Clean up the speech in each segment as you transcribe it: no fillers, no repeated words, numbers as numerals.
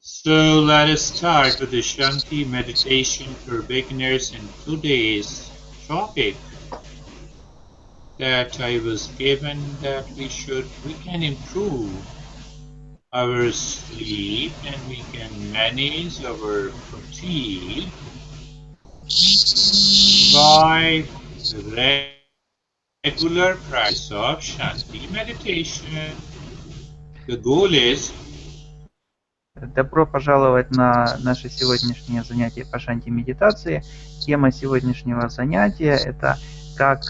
So let us start with the Shanti meditation for beginners, and today's topic that I was given that we can improve our sleep and we can manage our fatigue by regular practice of Shanti meditation. The goal is Добро пожаловать на наше сегодняшнее занятие по шанти-медитации. Тема сегодняшнего занятия – это как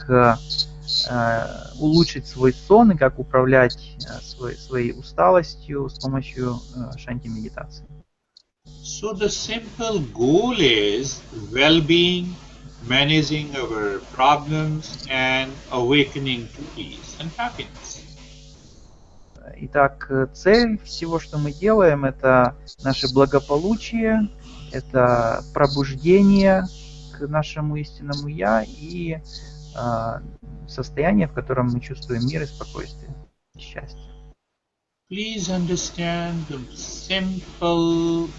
улучшить свой сон и как управлять своей усталостью с помощью шанти-медитации. so the simple goal is well-being, managing our problems and awakening to peace and happiness. Итак, цель всего, что мы делаем, это наше благополучие, это пробуждение к нашему истинному «Я» и состояние, в котором мы чувствуем мир и спокойствие, счастье. Please understand the simple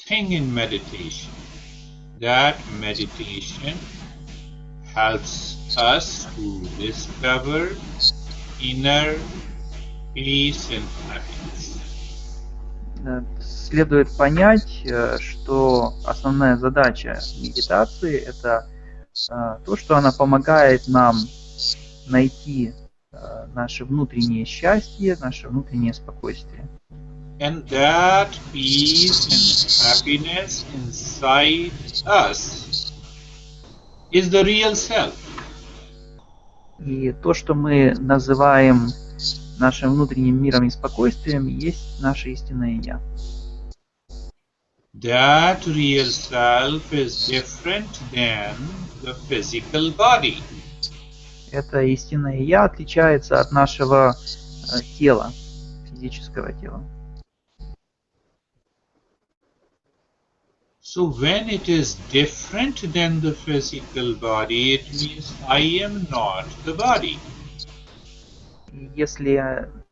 thing in meditation, that meditation helps us to discover inner peace and happiness. Следует понять, что основная задача медитации – это то, что она помогает нам найти наше внутреннее счастье, наше внутреннее спокойствие. And that peace and happiness inside us is the real self. И то, что мы называем нашим внутренним миром и спокойствием, есть наше истинное «Я». That real self is different than the physical body. Это истинное «Я» отличается от нашего тела, физического тела. So when it is different than the physical body, it means I am not the body. Если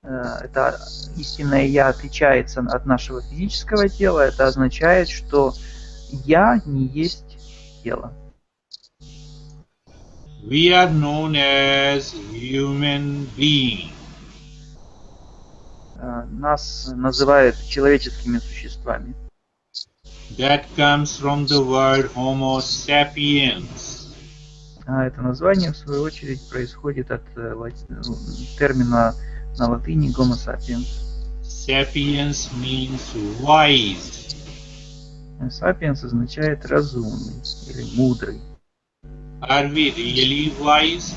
это истинное «Я» отличается от нашего физического тела, это означает, что «Я» не есть тело. We are known as human beings. Нас называют человеческими существами. That comes from the word Homo sapiens. Это название, в свою очередь, происходит от термина на латыни Homo sapiens. Sapiens means wise. Sapiens означает разумный или мудрый. Are we really wise?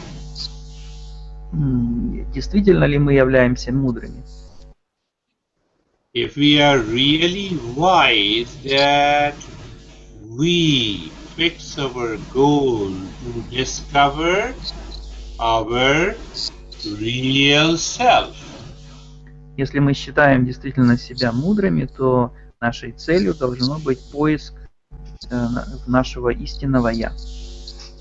Действительно ли мы являемся мудрыми? If we are really wise, that we fix our goal to discover our real self. Если мы считаем действительно себя мудрыми, то нашей целью должно быть поиск нашего истинного «Я».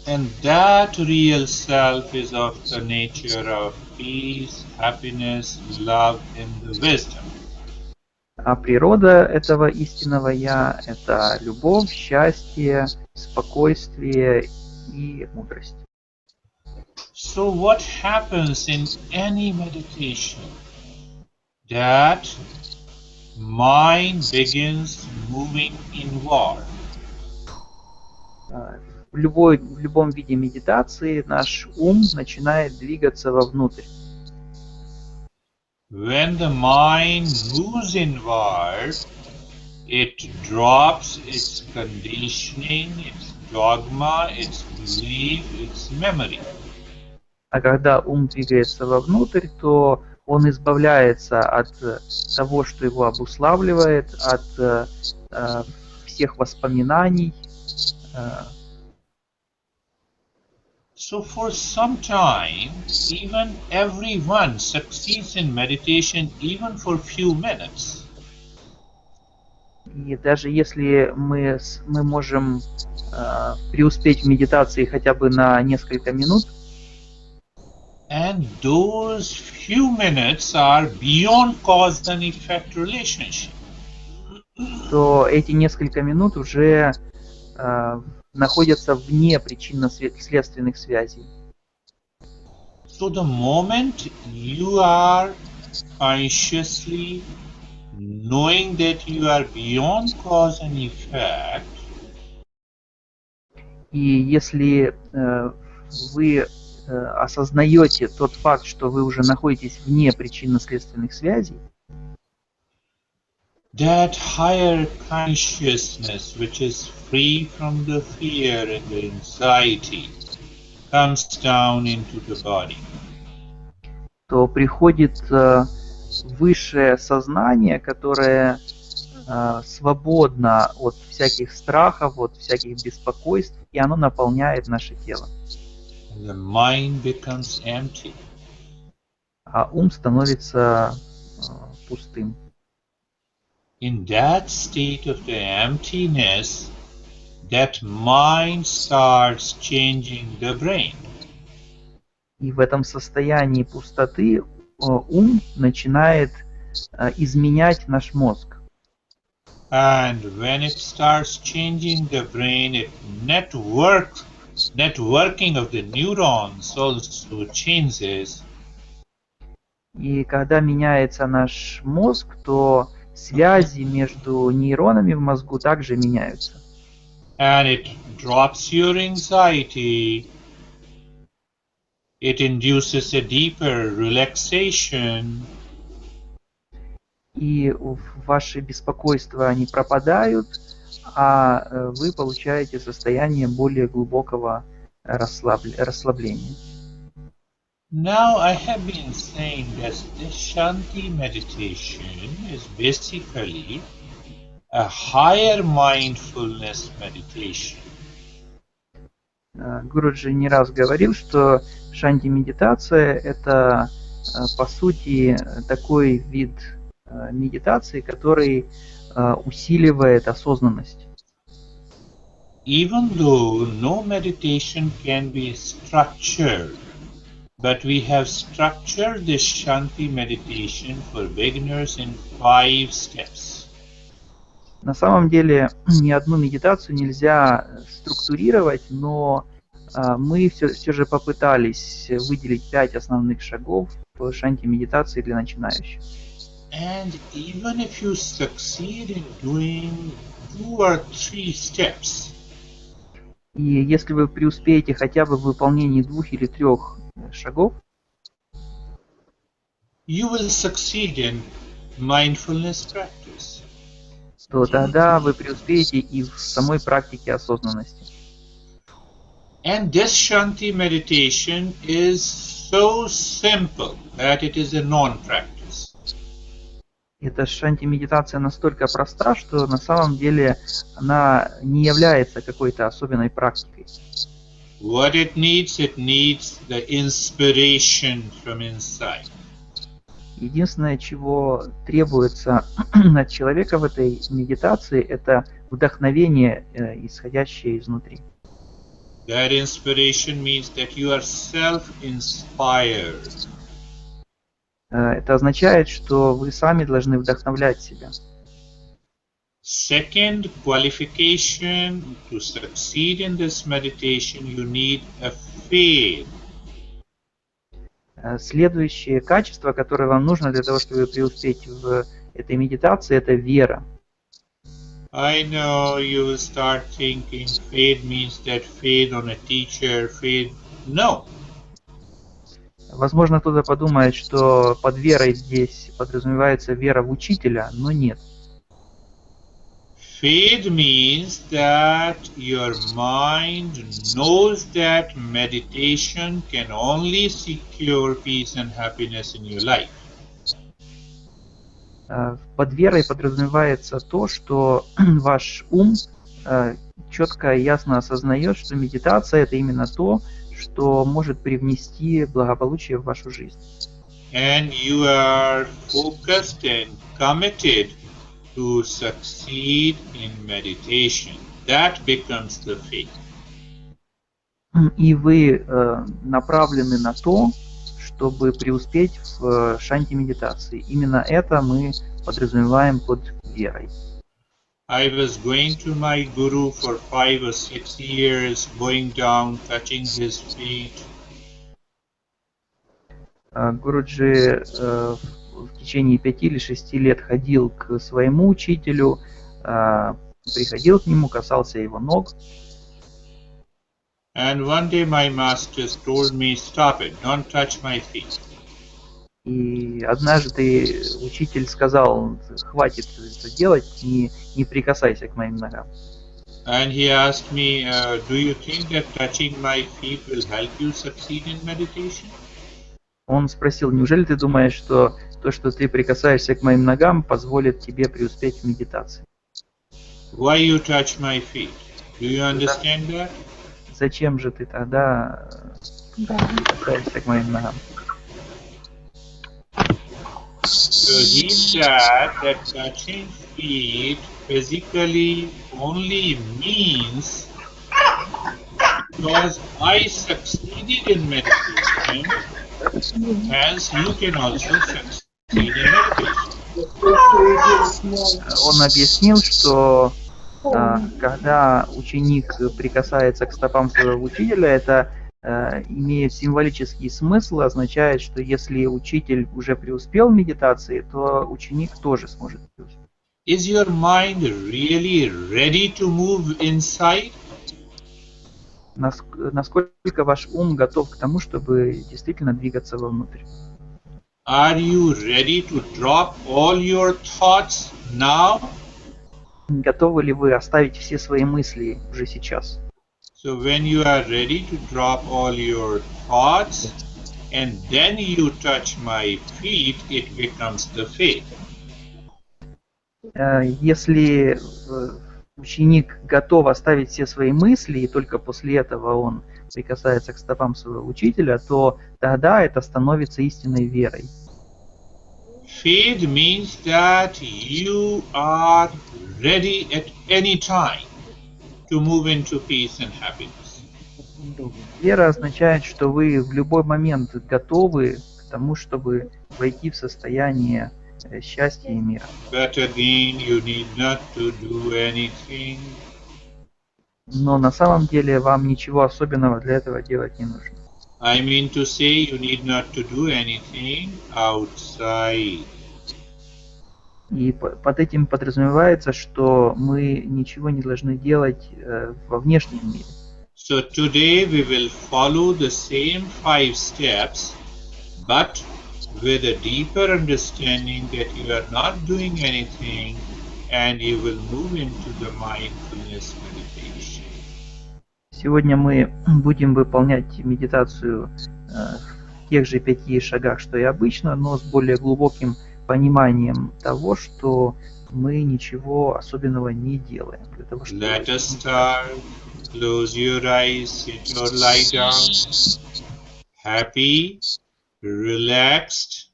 And that real self is of the nature of peace, happiness, love, and the wisdom. А природа этого истинного «Я» — это любовь, счастье, спокойствие и мудрость. So what happens in any meditation? That mind begins moving inward. В любом виде медитации наш ум начинает двигаться вовнутрь. When the mind moves inward, it drops its conditioning, its dogma, its belief, its memory. А когда ум двигается вовнутрь, то он избавляется от того, что его обуславливает, от всех воспоминаний. So for some time, even everyone succeeds in meditation, even for few minutes. И даже если мы можем преуспеть в медитации хотя бы на несколько минут, and those few minutes are beyond cause and effect relationship. то эти несколько минут уже находятся вне причинно-следственных связей. So the moment you are consciously knowing that you are beyond cause and effect, И если вы осознаете тот факт, что вы уже находитесь вне причинно-следственных связей, that higher consciousness, which is free from the fear and the anxiety, comes down into the body. то приходит высшее сознание, которое свободно от всяких страхов, от всяких беспокойств, и оно наполняет наше тело. The mind becomes empty. А ум становится пустым. In that state of the emptiness, that mind starts changing the brain. И в этом состоянии пустоты ум начинает изменять наш мозг. And when it starts changing the brain, networking of the neurons also changes. И когда меняется наш мозг, то связи между нейронами в мозгу также меняются. And it drops your anxiety. It induces a deeper relaxation. И ваши беспокойства, они пропадают, а вы получаете состояние более глубокого расслабления. Now I have been saying that this Shanti meditation is basically a higher mindfulness meditation. Гуруджи не раз говорил, что шанти-медитация – это, по сути, такой вид медитации, который усиливает осознанность. Even though no meditation can be structured, but we have structured this Shanti meditation for beginners in 5 steps. На самом деле ни одну медитацию нельзя структурировать, но мы все же попытались выделить 5 основных шагов в шанти-медитации для начинающих. And even if you succeed in doing 2 or 3 steps, и если вы преуспеете хотя бы в выполнении 2 или 3 шагов, you will succeed in mindfulness practice. то тогда вы преуспеете и в самой практике осознанности. And this Shanti meditation is so simple that it is a non-practice. Эта шанти-медитация настолько проста, что на самом деле она не является какой-то особенной практикой. What it needs the inspiration from inside. Единственное, чего требуется от человека в этой медитации, это вдохновение, исходящее изнутри. That inspiration means that you are self-inspired. Это означает, что вы сами должны вдохновлять себя. Second qualification to succeed in this meditation, you need a faith. Следующее качество, которое вам нужно для того, чтобы преуспеть в этой медитации, это вера. I know you will start thinking faith means that faith on a teacher, faith. No. Возможно, кто-то подумает, что под верой здесь подразумевается вера в учителя, но нет. Faith means that your mind knows that meditation can only secure peace and happiness in your life. Под верой подразумевается то, что ваш ум четко и ясно осознает, что медитация – это именно то, что может привнести благополучие в вашу жизнь. And you are focused and committed to succeed in meditation. That becomes the faith. И вы направлены на то, чтобы преуспеть в шанти-медитации. Именно это мы подразумеваем под верой. I was going to my guru for 5 or 6 years, going down, touching his feet. Гуруджи в течение 5 или 6 лет ходил к своему учителю, приходил к нему, касался его ног. And one day my master told me, stop it, don't touch my feet. И однажды учитель сказал, хватит это делать, не прикасайся к моим ногам. And he asked me, do you think that touching my feet will help you succeed in meditation? Он спросил, неужели ты думаешь, что то, что ты прикасаешься к моим ногам, позволит тебе преуспеть в медитации? Why you touch my feet? Do you understand that? Зачем же ты тогда прикасаешься к моим ногам? So he said that touching feet physically only means because I succeeded in meditation, hence you can also succeed in meditation. Он объяснил, что когда ученик прикасается к стопам своего учителя, это имеет символический смысл, означает, что если учитель уже преуспел в медитации, то ученик тоже сможет преуспеть. Is your mind really ready to move inside? Насколько ваш ум готов к тому, чтобы действительно двигаться вовнутрь? Are you ready to drop all your thoughts now? Готовы ли вы оставить все свои мысли уже сейчас? So when you are ready to drop all your thoughts and then you touch my feet, it becomes the faith. Если ученик готов оставить все свои мысли, и только после этого он прикасается к стопам своего учителя, то тогда это становится истинной верой. Faith means that you are ready at any time to move into peace and happiness. Вера означает, что вы в любой момент готовы к тому, чтобы войти в состояние счастья и мира. But again, you need not to do anything. Но на самом деле вам ничего особенного для этого делать не нужно. I mean to say you need not to do anything outside. И под этим подразумевается, что мы ничего не должны делать во внешнем мире. So today we will follow the same 5 steps, but with a deeper understanding that you are not doing anything and you will move into the mindfulness meditation. Сегодня мы будем выполнять медитацию в тех же 5 шагах, что и обычно, но с более глубоким пониманием того, что мы ничего особенного не делаем. Для того, чтобы... Let us start. Close your eyes, sit or lie down. Happy, relaxed,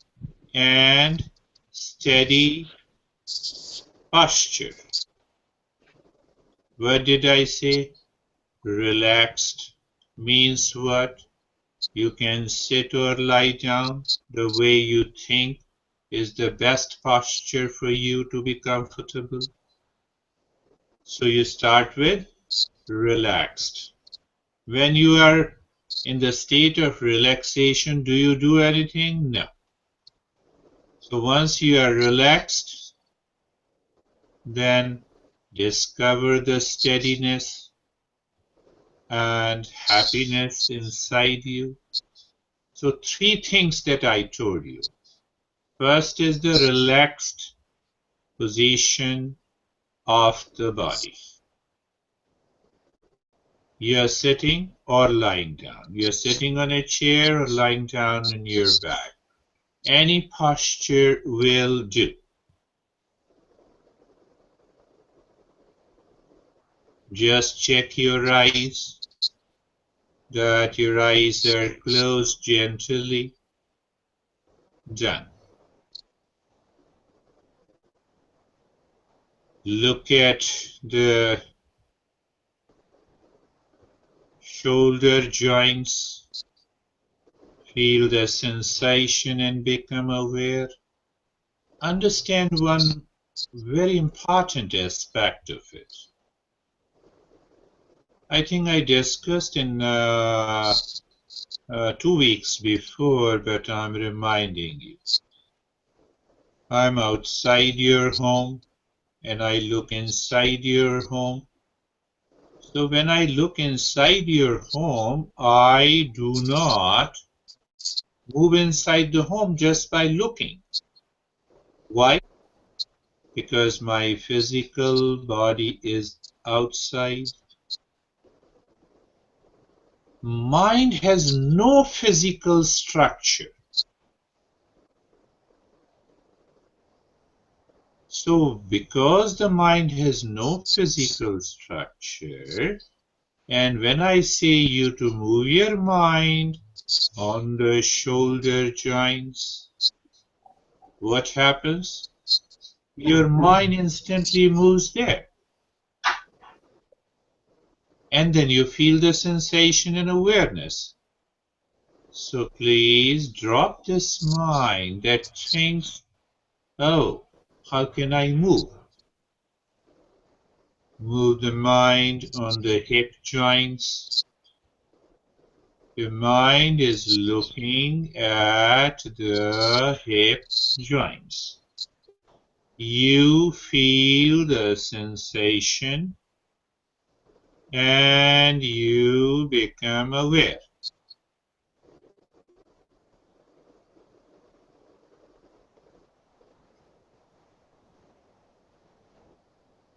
and steady posture. What did I say? Relaxed means what? You can sit or lie down the way you think is the best posture for you to be comfortable. So you start with relaxed. When you are in the state of relaxation, do you do anything? No. So once you are relaxed, then discover the steadiness and happiness inside you. So 3 things that I told you. First is the relaxed position of the body. You are sitting or lying down. You are sitting on a chair or lying down on your back. Any posture will do. Just check your eyes, that your eyes are closed gently. Done. Look at the shoulder joints. Feel the sensation and become aware. Understand one very important aspect of it. I think I discussed in 2 weeks before, but I'm reminding you. I'm outside your home and I look inside your home. So when I look inside your home, I do not move inside the home just by looking. Why? Because my physical body is outside. Mind has no physical structure. So because the mind has no physical structure, and when I say you to move your mind on the shoulder joints, what happens? Your mind instantly moves there. And then you feel the sensation and awareness. So please drop this mind that thinks, oh, how can I move? Move the mind on the hip joints. The mind is looking at the hip joints. You feel the sensation and you become aware.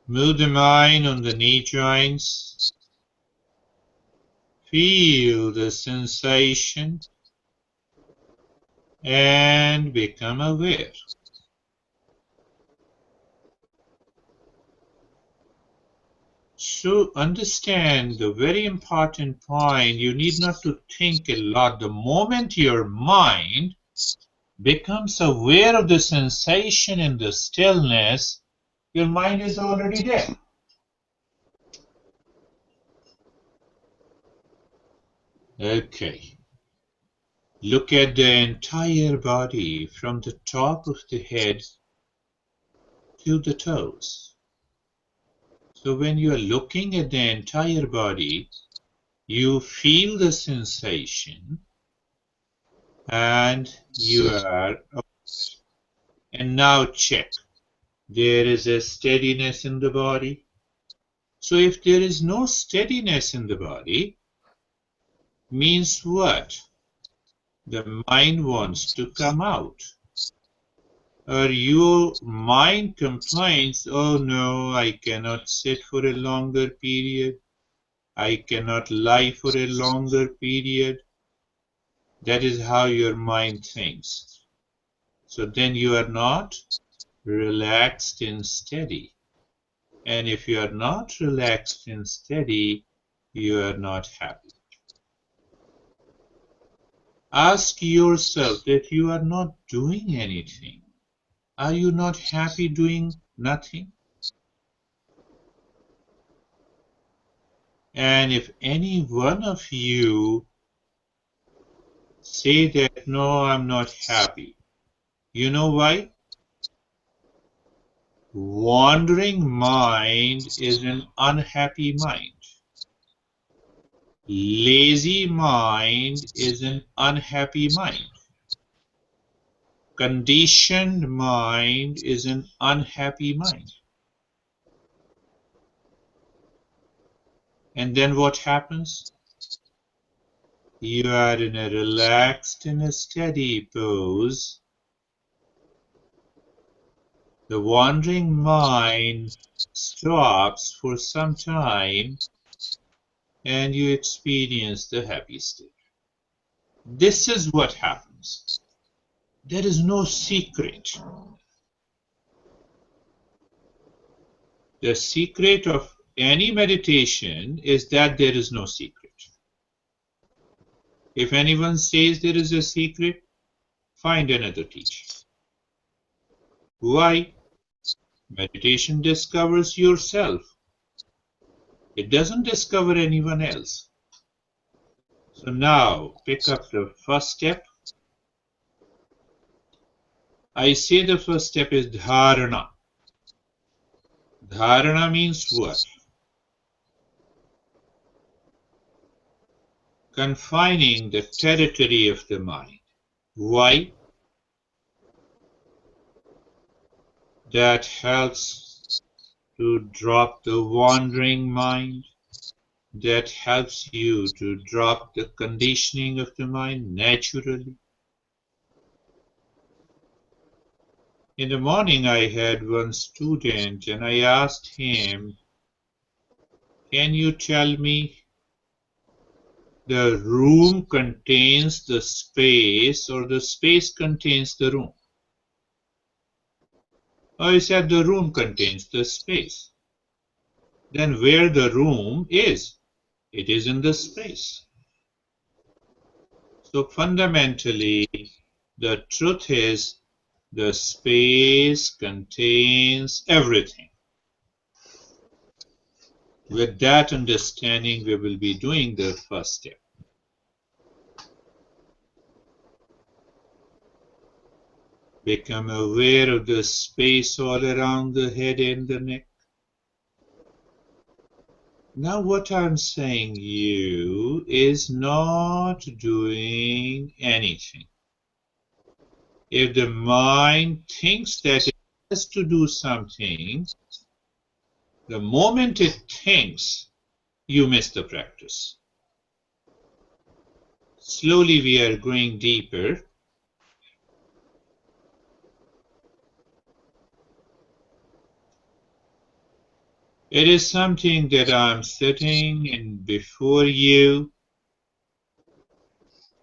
Move the mind on the knee joints. Feel the sensation and become aware. So understand the very important point, you need not to think a lot. The moment your mind becomes aware of the sensation in the stillness, your mind is already there. Okay. Look at the entire body from the top of the head to the toes. So when you are looking at the entire body, you feel the sensation and you are aware. And now check. There is a steadiness in the body. So if there is no steadiness in the body, means what? The mind wants to come out. Or your mind complains, oh no, I cannot sit for a longer period. I cannot lie for a longer period. That is how your mind thinks. So then you are not relaxed and steady. And if you are not relaxed and steady, you are not happy. Ask yourself that you are not doing anything. Are you not happy doing nothing? And if any one of you say that, no, I'm not happy, you know why? Wandering mind is an unhappy mind. Lazy mind is an unhappy mind. Conditioned mind is an unhappy mind. And then what happens? You are in a relaxed and a steady pose. The wandering mind stops for some time and you experience the happy state. This is what happens. There is no secret. The secret of any meditation is that there is no secret. If anyone says there is a secret, find another teacher. Why? Meditation discovers yourself. It doesn't discover anyone else. So now pick up the first step. I say the first step is dharana. Dharana means what? Confining the territory of the mind. Why? That helps to drop the wandering mind. That helps you to drop the conditioning of the mind naturally. In the morning, I had one student and I asked him, can you tell me the room contains the space or the space contains the room? Oh, he said the room contains the space. Then where the room is, it is in the space. So fundamentally, the truth is the space contains everything. With that understanding, we will be doing the first step. Become aware of the space all around the head and the neck. Now what I'm saying you is not doing anything. If the mind thinks that it has to do something, the moment it thinks, you miss the practice. Slowly we are going deeper. It is something that I'm sitting in before you.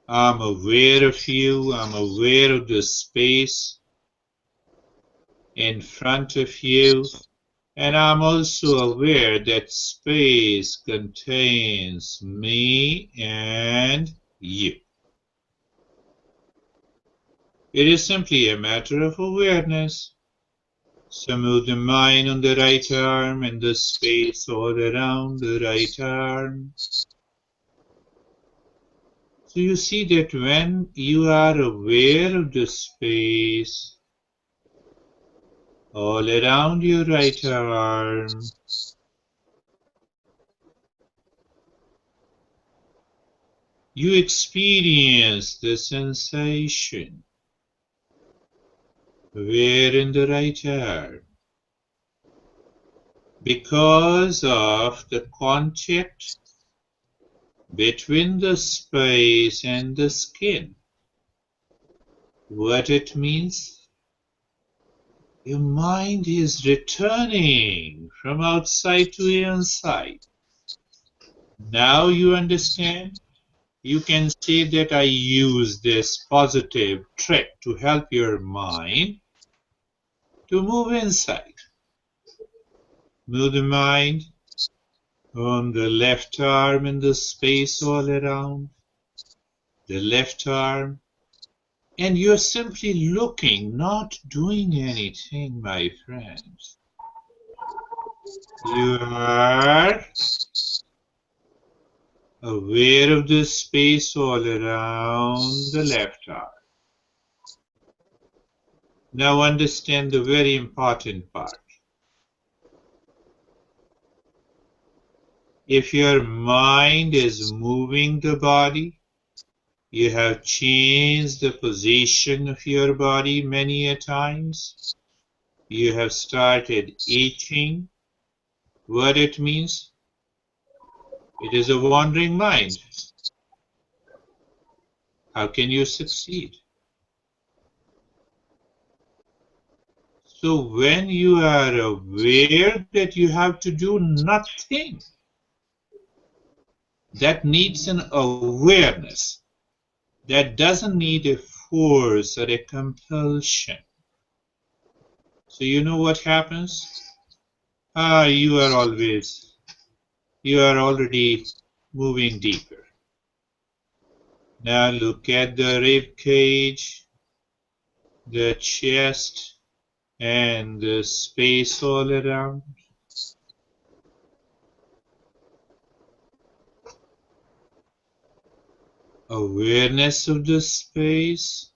I'm aware of you. I'm aware of the space in front of you. And I'm also aware that space contains me and you. It is simply a matter of awareness. So move the mind on the right arm and the space all around the right arm. So you see that when you are aware of the space all around your right arm, you experience the sensation where in the right arm, because of the contact between the space and the skin. What it means? Your mind is returning from outside to inside. Now you understand? You can say that I use this positive trick to help your mind to move inside. Move the mind on the left arm in the space all around the left arm, and you're simply looking, not doing anything, my friends. You are aware of the space all around the left arm. Now understand the very important part. If your mind is moving the body, you have changed the position of your body many a times. You have started itching. What it means? It is a wandering mind. How can you succeed? So when you are aware that you have to do nothing, that needs an awareness. That doesn't need a force or a compulsion. So you know what happens? You are already moving deeper. Now look at the rib cage, the chest, and the space all around. Awareness of the space,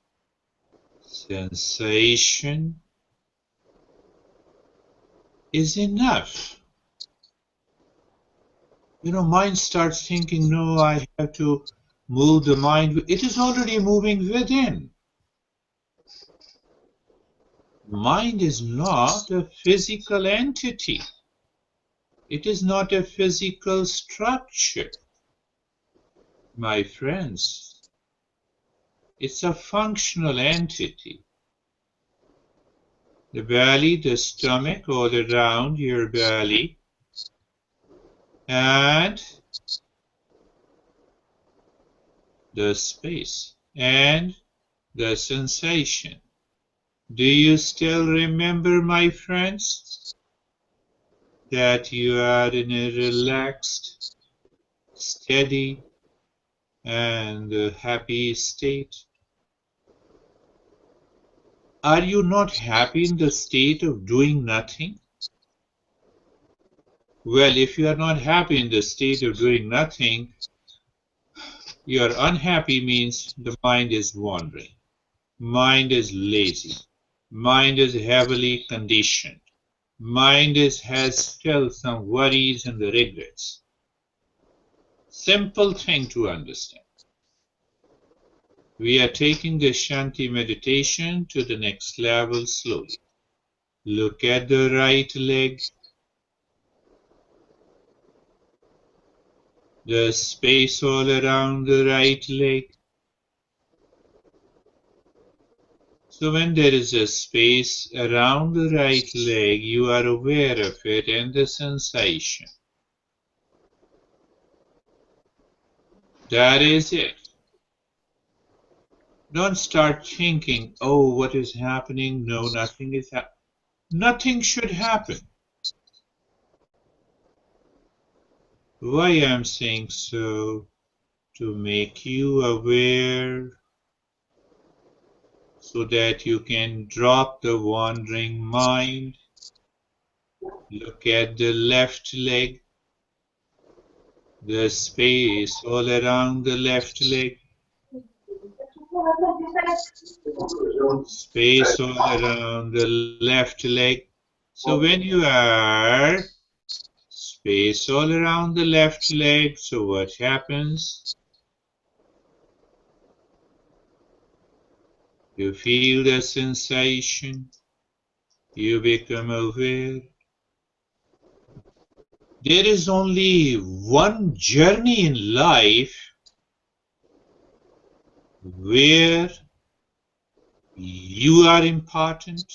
sensation, is enough. Mind starts thinking, no, I have to move the mind. It is already moving within. Mind is not a physical entity. It is not a physical structure. My friends, it's a functional entity. The belly, the stomach, all around your belly, and the space, and the sensation. Do you still remember, my friends, that you are in a relaxed, steady, and happy state? Are you not happy in the state of doing nothing? Well, if you are not happy in the state of doing nothing, your unhappy means the mind is wandering. Mind is lazy. Mind is heavily conditioned. Mind has still some worries and regrets. Simple thing to understand. We are taking the Shanti meditation to the next level slowly. Look at the right leg, the space all around the right leg. So when there is a space around the right leg, you are aware of it and the sensation. That is it. Don't start thinking, oh, what is happening? No, nothing is happening. Nothing should happen. Why I'm saying so? To make you aware so that you can drop the wandering mind. Look at the left leg, the space all around the left leg, space all around the left leg. So when you are space all around the left leg, so what happens? You feel the sensation, you become aware. There is only one journey in life where you are important,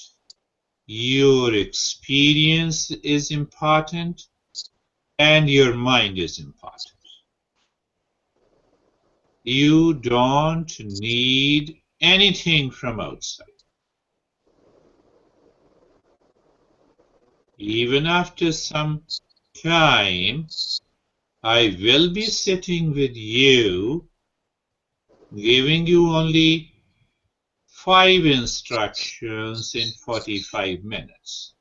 your experience is important, and your mind is important. You don't need anything from outside. Even after some time, I will be sitting with you, giving you only 5 instructions in 45 minutes.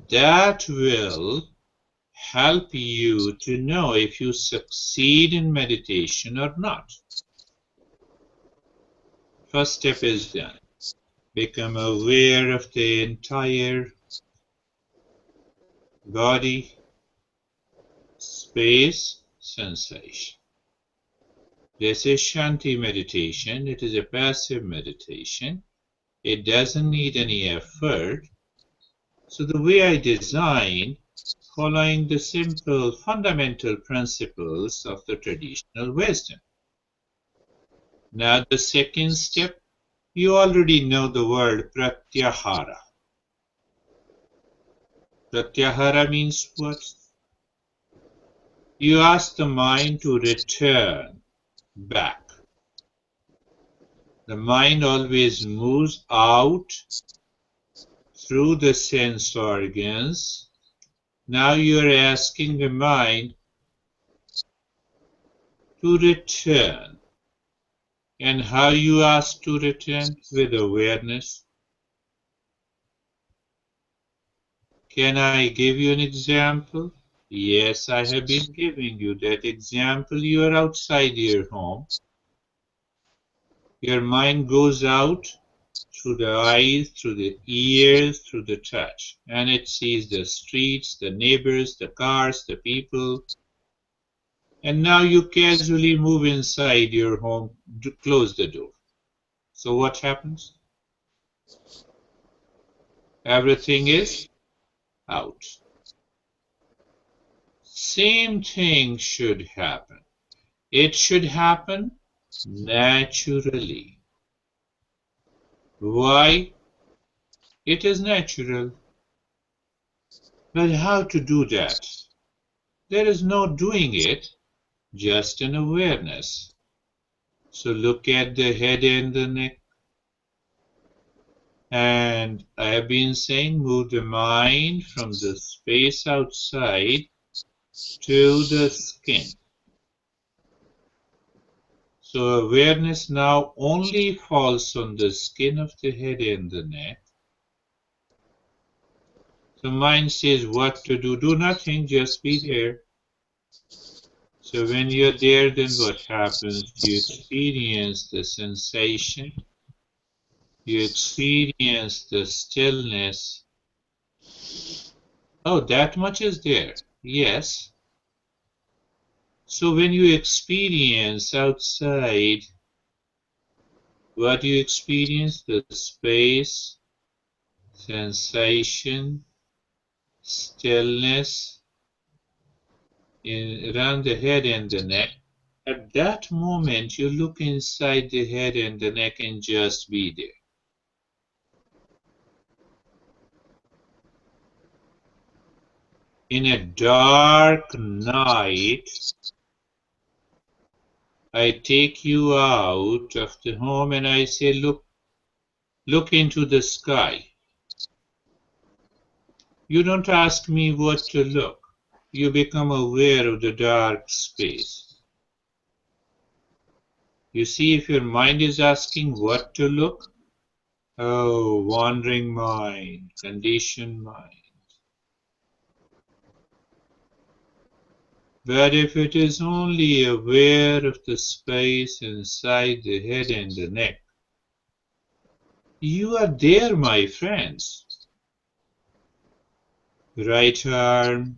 That will help you to know if you succeed in meditation or not. First step is done. Become aware of the entire body, space, sensation. This is Shanti meditation. It is a passive meditation. It doesn't need any effort. So the way I designed, following the simple fundamental principles of the traditional wisdom. Now the second step, you already know the word pratyahara. Pratyahara means what? You ask the mind to return back. The mind always moves out through the sense organs. Now you're asking the mind to return. And how you ask to return? With awareness. Can I give you an example? Yes, I have been giving you that example. You are outside your home. Your mind goes out through the eyes, through the ears, through the touch. And it sees the streets, the neighbors, the cars, the people. And now you casually move inside your home, close the door. So what happens? Everything is out. Same thing should happen. It should happen naturally. Why? It is natural. But how to do that? There is no doing it, just an awareness. So look at the head and the neck. And I have been saying move the mind from the space outside to the skin. So awareness now only falls on the skin of the head and the neck. The mind says what to do. Do nothing, just be there. So when you're there, then what happens? You experience the sensation, you experience the stillness. Oh, that much is there. Yes. So when you experience outside, what do you experience? The space, sensation, stillness around the head and the neck. At that moment, you look inside the head and the neck and just be there. In a dark night, I take you out of the home and I say, look into the sky. You don't ask me what to look. You become aware of the dark space. You see, if your mind is asking what to look, oh, wandering mind, conditioned mind. But if it is only aware of the space inside the head and the neck, you are there, my friends. Right arm,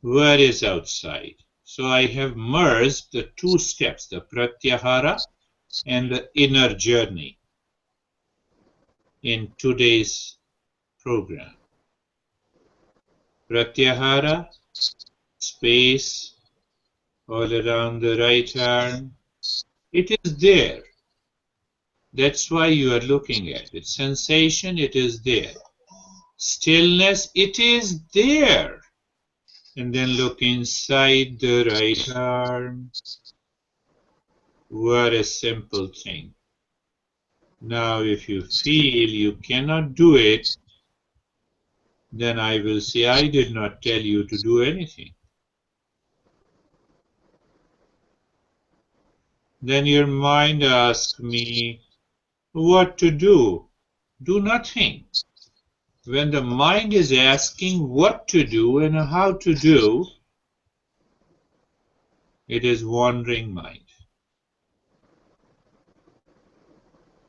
what is outside? So I have merged the two steps, the pratyahara and the inner journey, in today's program. Pratyahara, space all around the right arm. It is there. That's why you are looking at it. Sensation, it is there. Stillness, it is there. And then look inside the right arm. What a simple thing. Now, if you feel you cannot do it, then I will say, I did not tell you to do anything. Then your mind asks me what to do. Do nothing. When the mind is asking what to do and how to do, it is wandering mind.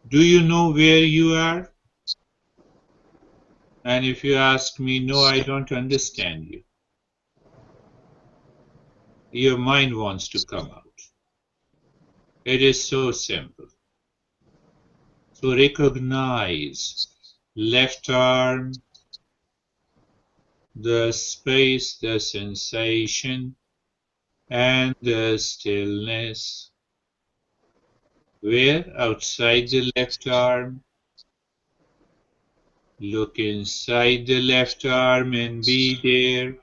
Do you know where you are? And if you ask me, no, I don't understand you. Your mind wants to come out. It is so simple. So recognize left arm, the space, the sensation, and the stillness. Where? Outside the left arm. Look inside the left arm and be there.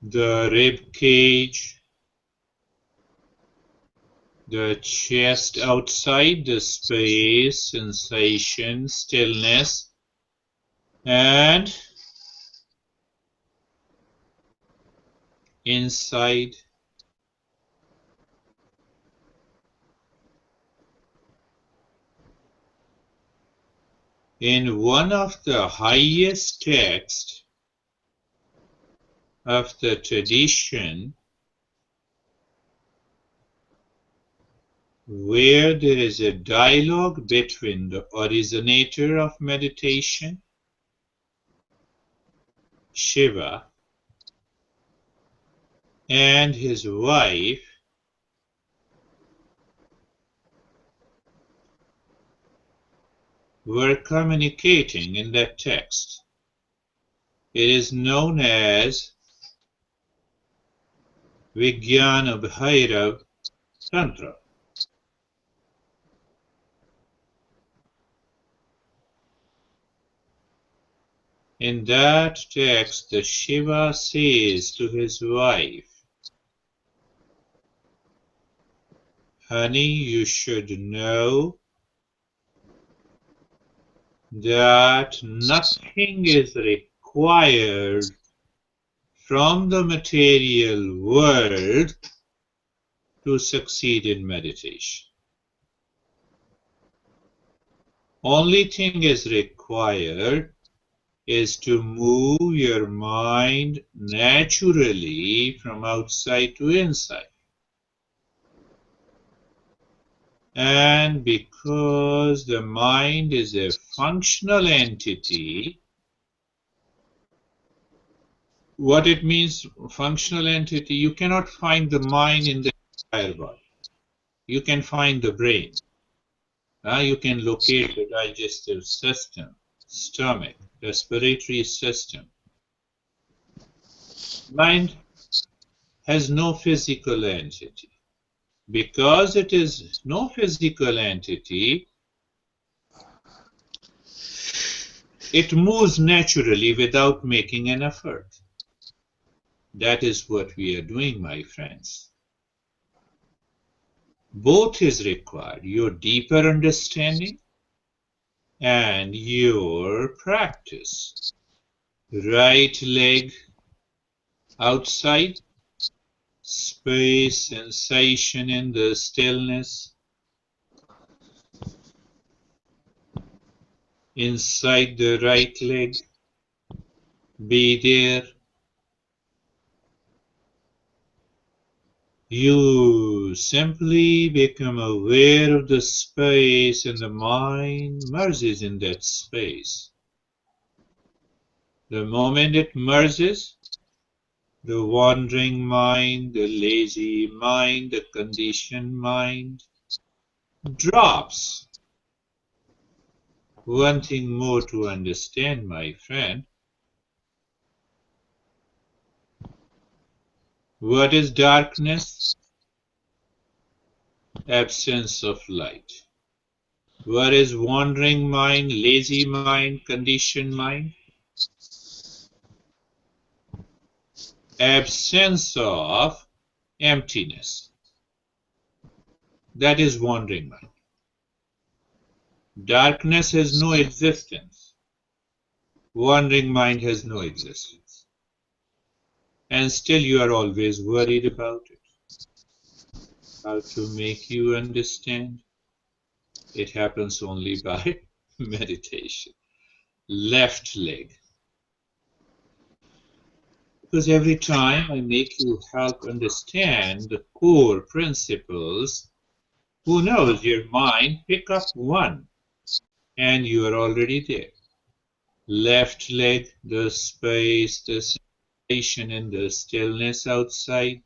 The rib cage, the chest outside, the space, sensation, stillness, and inside. In one of the highest texts of the tradition, where there is a dialogue between the originator of meditation, Shiva, and his wife, were communicating in that text. It is known as Vijnana Bhairav Tantra. In that text, the Shiva says to his wife, "Honey, you should know that nothing is required from the material world to succeed in meditation. Only thing is required is to move your mind naturally from outside to inside. And because the mind is a functional entity, what it means, functional entity, you cannot find the mind in the entire body. You can find the brain. You can locate the digestive system, stomach, respiratory system. Mind has no physical entity. Because it is no physical entity, it moves naturally without making an effort. That is what we are doing, my friends. Both is required, your deeper understanding and your practice. Right leg outside, space, sensation in the stillness. Inside the right leg, be there. You simply become aware of the space and the mind merges in that space. The moment it merges, the wandering mind, the lazy mind, the conditioned mind drops. One thing more to understand, my friend. What is darkness? Absence of light. What is wandering mind, lazy mind, conditioned mind? Absence of emptiness. That is wandering mind. Darkness has no existence. Wandering mind has no existence. And still you are always worried about it. How to make you understand? It happens only by meditation. Left leg. Because every time I make you help understand the core principles, who knows, your mind pick up one and you are already there. Left leg, the space, the sensation and the stillness outside.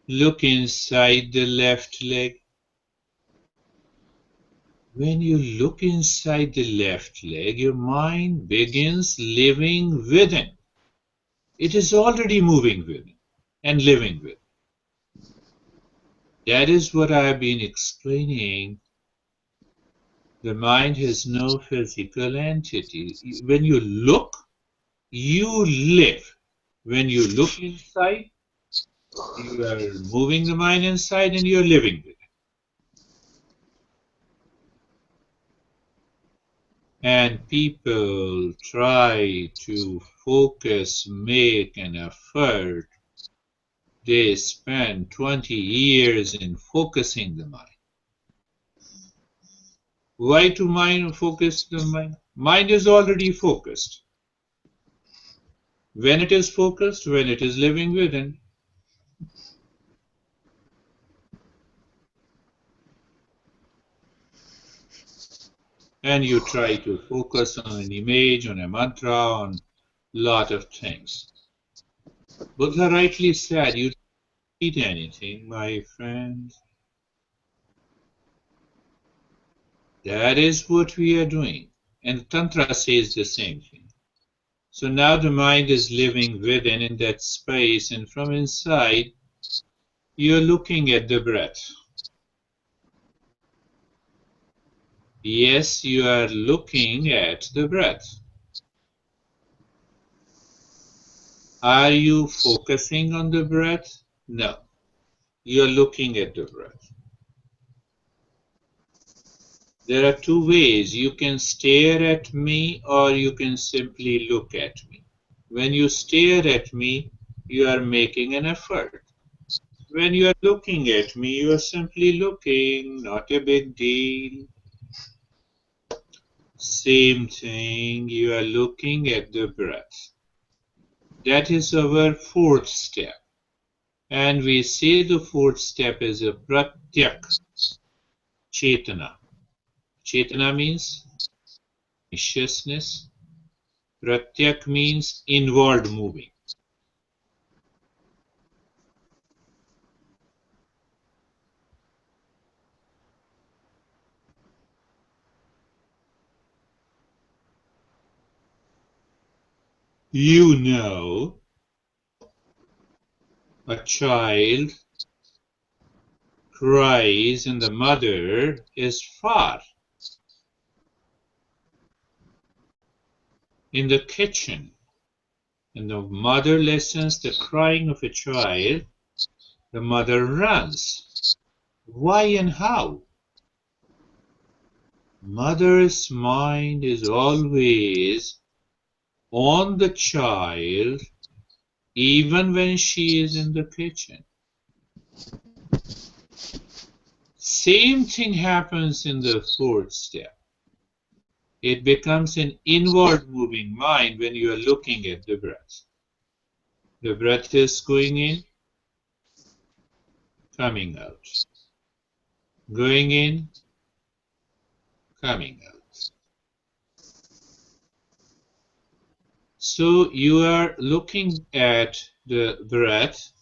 Look inside the left leg. When you look inside the left leg, your mind begins living within. It is already moving within and living within. That is what I have been explaining. The mind has no physical entity. When you look, you live. When you look inside, you are moving the mind inside and you're living with it. And people try to focus, make an effort. They spend 20 years in focusing the mind. Why to mind focus the mind? Mind is already focused. When it is focused, when it is living within. And you try to focus on an image, on a mantra, on a lot of things. Buddha rightly said, you don't need anything, my friend. That is what we are doing. And Tantra says the same thing. So now the mind is living within in that space, and from inside, you're looking at the breath. Yes, you are looking at the breath. Are you focusing on the breath? No. You're looking at the breath. There are two ways. You can stare at me or you can simply look at me. When you stare at me, you are making an effort. When you are looking at me, you are simply looking, not a big deal. Same thing, you are looking at the breath. That is our fourth step. And we say the fourth step is a pratyak, chetana. Chetana means consciousness. Pratyak means inward moving. You know, a child cries and the mother is far in the kitchen, and the mother listens the crying of a child. The mother runs. Why and how? Mother's mind is always on the child, even when she is in the kitchen. Same thing happens in the fourth step. It becomes an inward moving mind when you are looking at the breath. The breath is going in, coming out. Going in, coming out. So you are looking at the breath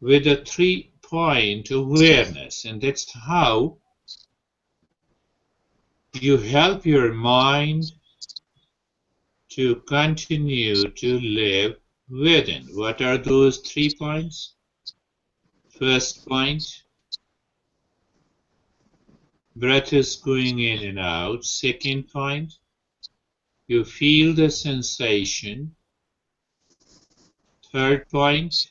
with a 3-point awareness, and that's how you help your mind to continue to live within. What are those 3 points? First point, breath is going in and out. Second point, you feel the sensation. Third point,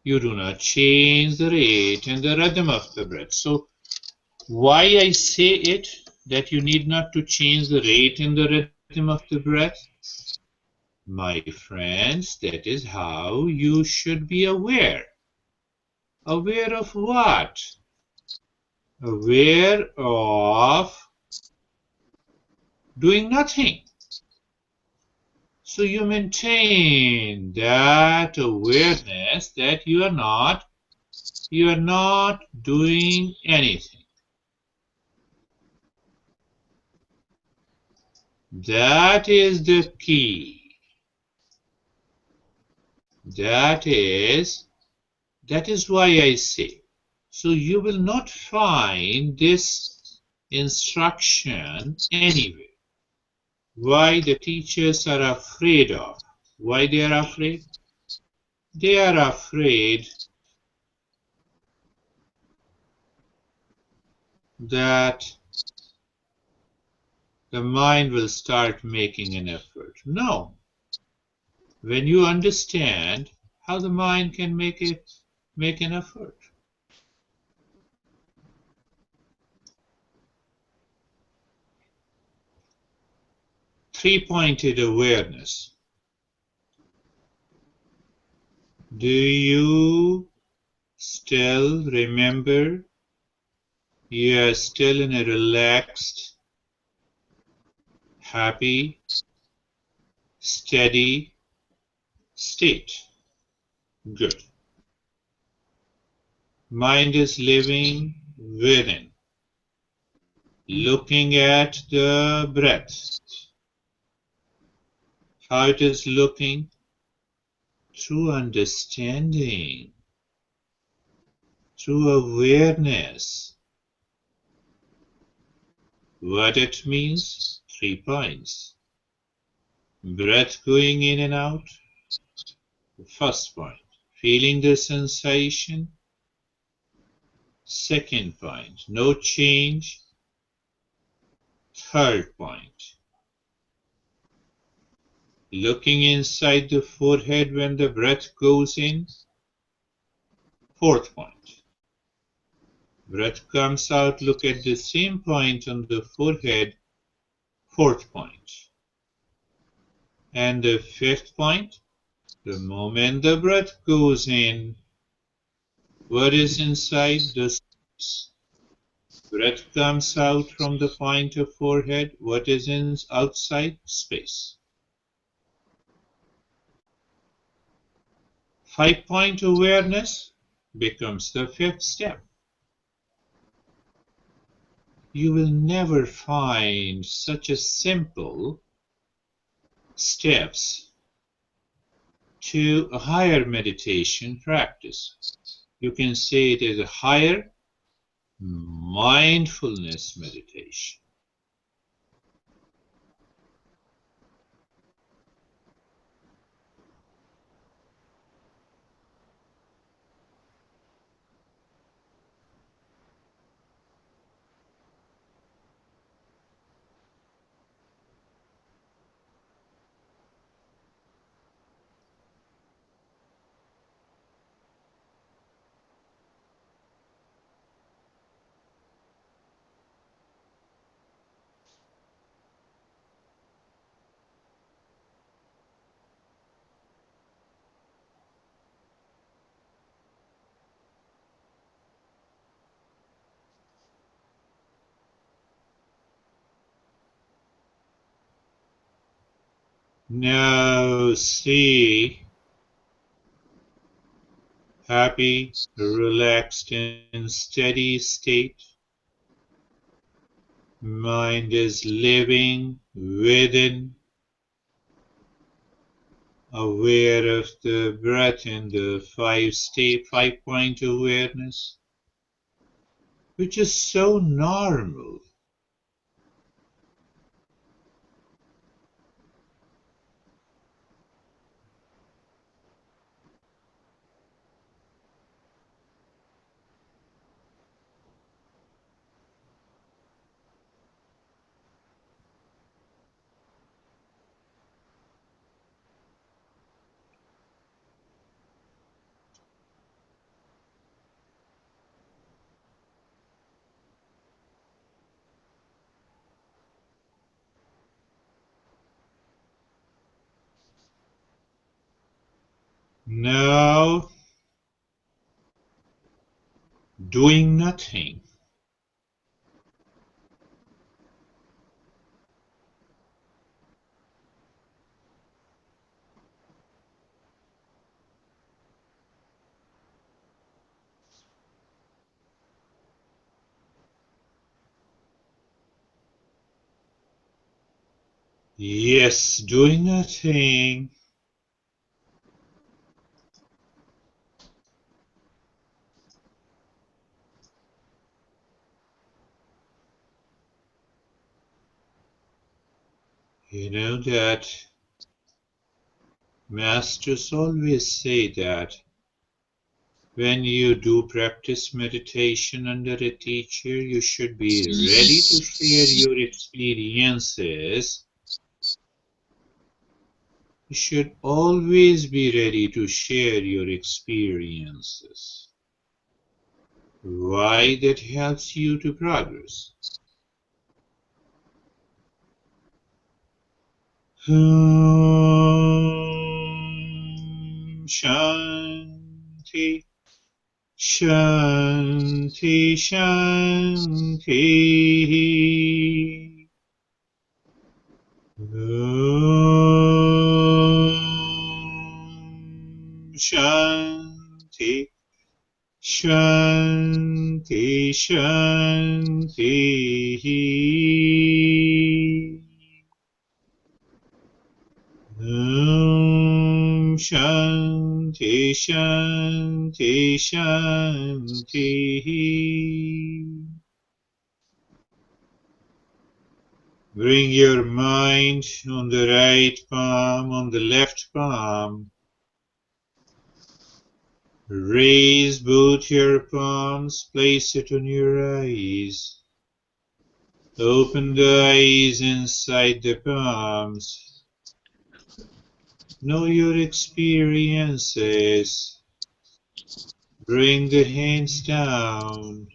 you do not change the rate and the rhythm of the breath. So why I say it, that you need not to change the rate and the rhythm of the breath? My friends, that is how you should be aware. Aware of what? Aware of doing nothing. So you maintain that awareness that you are not doing anything. That is the key. That is why I say. So you will not find this instruction anywhere. Why the teachers are afraid of? Why they are afraid? They are afraid that the mind will start making an effort. No. When you understand how the mind can make an effort. Three-pointed awareness. Do you Still, remember, you are still in a relaxed, happy, steady state. Good. Mind is living within, looking at the breath. How it is looking? Through understanding, through awareness. What it means? 3 points. Breath going in and out. The first point. Feeling the sensation. Second point. No change. Third point. Looking inside the forehead when the breath goes in. Fourth point. Breath comes out, look at the same point on the forehead. Fourth point. And the fifth point, the moment the breath goes in, what is inside the space? Breath comes out from the point of forehead, what is in outside? Space. 5-point awareness becomes the fifth step. You will never find such a simple steps to a higher meditation practice. You can say it is a higher mindfulness meditation. Now see, happy, relaxed, and steady state. Mind is living within, aware of the breath in the 5-point awareness, which is so normal. Now, doing nothing. Yes, doing nothing. You know that masters always say that when you do practice meditation under a teacher, you should be ready to share your experiences. You should always be ready to share your experiences. Why? That helps you to progress. Shanti. Shanti, Shanti. Om Shanti, Shanti, Shanti. Om Shanti, Shanti, Shanti. Bring your mind on the right palm, on the left palm. Raise both your palms, place it on your eyes. Open the eyes inside the palms. Know your experiences. Bring the hands down.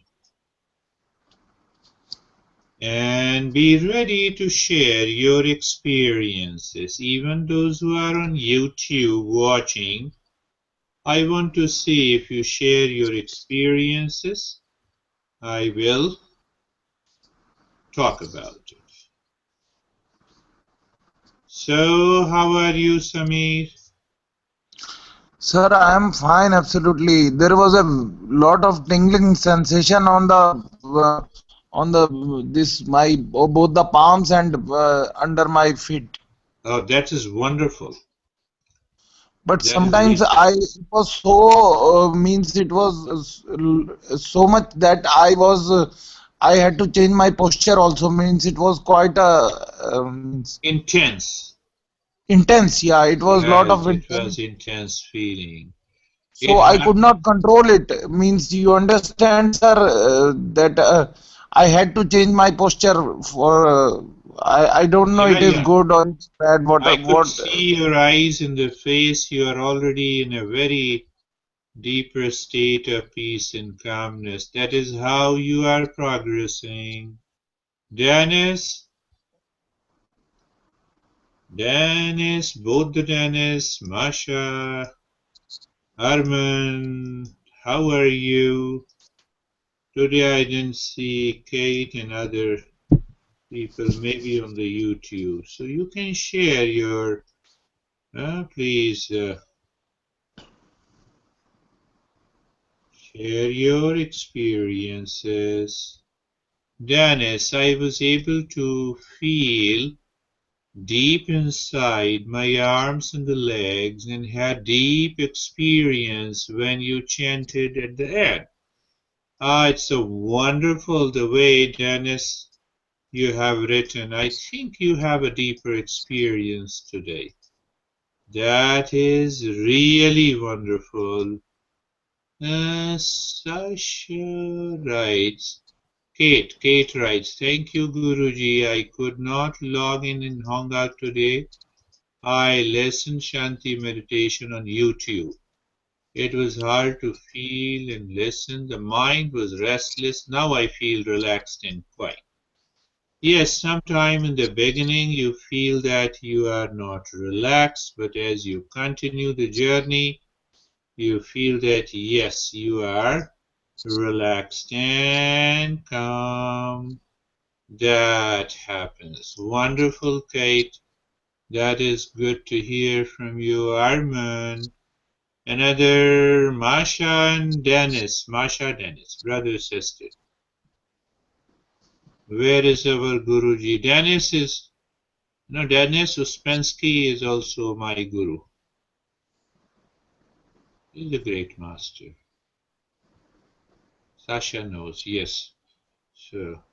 And be ready to share your experiences, even those who are on YouTube watching. I want to see if you share your experiences. I will talk about it. So, how are you, Samir? Sir, I am fine, absolutely. There was a lot of tingling sensation on the this my both the palms and under my feet. Oh, that is wonderful. But That is sometimes really, it was so means it was so much that I had to change my posture also means it was quite a means intense. intense. Yeah, it was lot Right, of it intense. was intense feeling. So It I could happened. not control it. Means you understand, sir, that I had to change my posture for. I don't know Yeah, it is yeah. good or it's bad. I could What see your eyes in the face. You are already in a very deeper state of peace and calmness. That is how you are progressing. Dennis, Dennis, both the Dennis, Masha, Arman, how are you? Today I didn't see Kate and other people, maybe on the YouTube. So you can share your, please share your experiences. Dennis, I was able to feel deep inside my arms and the legs and had deep experience when you chanted at the end. Ah, it's so wonderful the way, Dennis, you have written. I think you have a deeper experience today. That is really wonderful. Sasha writes, Kate writes, thank you, Guruji. I could not log in and hang out today. I listened Shanti meditation on YouTube. It was hard to feel and listen. The mind was restless. Now I feel relaxed and quiet. Yes, sometime in the beginning you feel that you are not relaxed, but as you continue the journey, you feel that yes, you are relaxed and calm. That happens. Wonderful, Kate. That is good to hear from you, Arman. Another Masha and Dennis. Masha, Dennis, brother, sister. Where is our Guruji? Dennis is, no, Dennis Uspensky is also my Guru. He's a great master. Sasha knows, yes. So,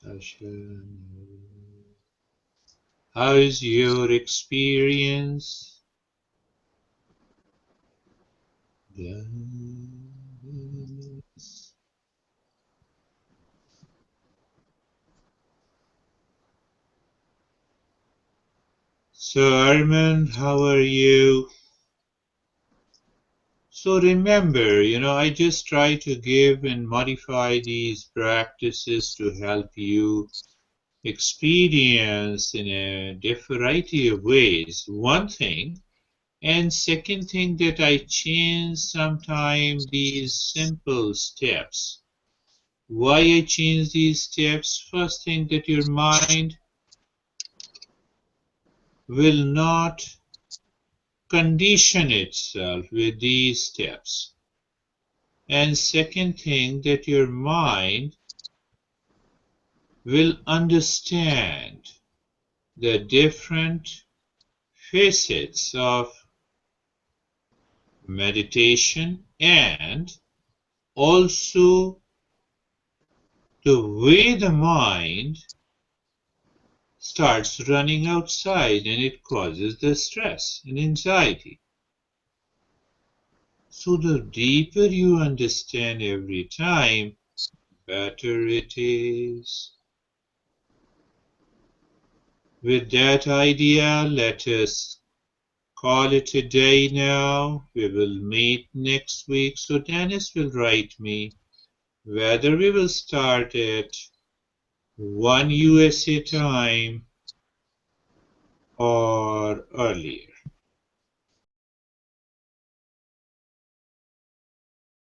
Sasha, how is your experience? Dennis. So, Arman, how are you? So remember, I just try to give and modify these practices to help you experience in a variety of ways. One thing, and second thing that I change sometime these simple steps. Why I change these steps? First thing, that your mind will not condition itself with these steps. And second thing, that your mind will understand the different facets of meditation and also the way the mind starts running outside and it causes the stress and anxiety. So the deeper you understand every time, better it is. With that idea, let us call it a day now. We will meet next week. So Dennis will write me whether we will start at 1 USA time or earlier.